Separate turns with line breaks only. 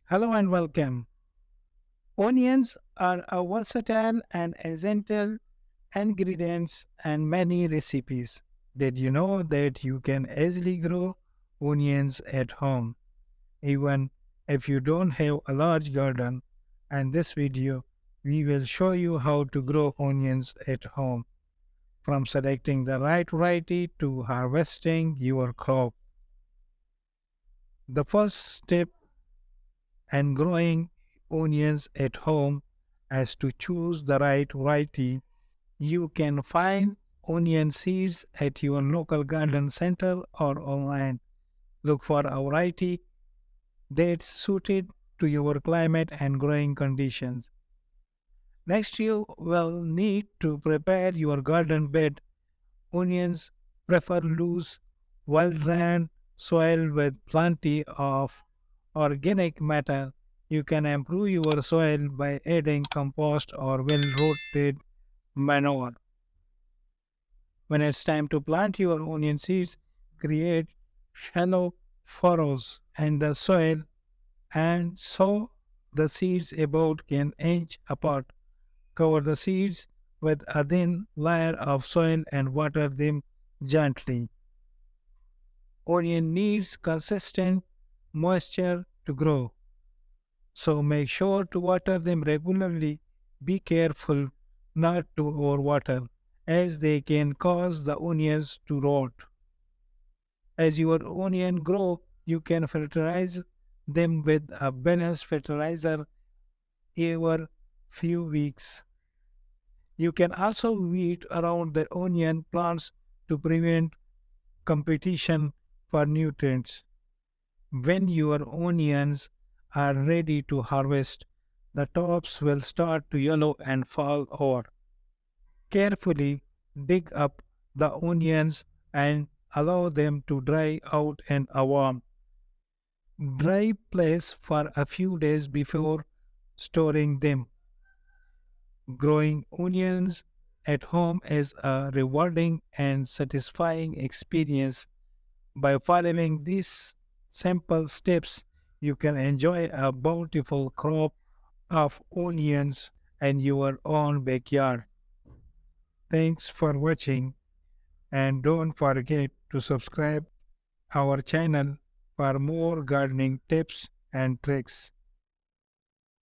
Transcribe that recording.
Hello and welcome. Onions are a versatile and essential ingredients in many recipes. Did you know that you can easily grow onions at home, even if you don't have a large garden? In this video, we will show you how to grow onions at home, from selecting the right variety to harvesting your crop. The first step and growing onions at home as to choose the right variety. You can find onion seeds at your local garden center or online. Look for a variety that's suited to your climate and growing conditions. Next, you will need to prepare your garden bed. Onions prefer loose, well drained soil with plenty of organic matter. You can improve your soil by adding compost or well rotted manure. When it's time to plant your onion seeds, create shallow furrows in the soil and sow the seeds about an inch apart. Cover the seeds with a thin layer of soil and water them gently. Onion needs consistent moisture to grow, so make sure to water them regularly. Be careful not to overwater, as they can cause the onions to rot. As your onion grow, you can fertilize them with a balanced fertilizer every few weeks. You can also weed around the onion plants to prevent competition for nutrients. When your onions are ready to harvest, the tops will start to yellow and fall over. Carefully dig up the onions and allow them to dry out in a warm, dry place for a few days before storing them. Growing onions at home is a rewarding and satisfying experience. By following these simple steps, you can enjoy a bountiful crop of onions in your own backyard. Thanks for watching, and don't forget to subscribe our channel for more gardening tips and tricks.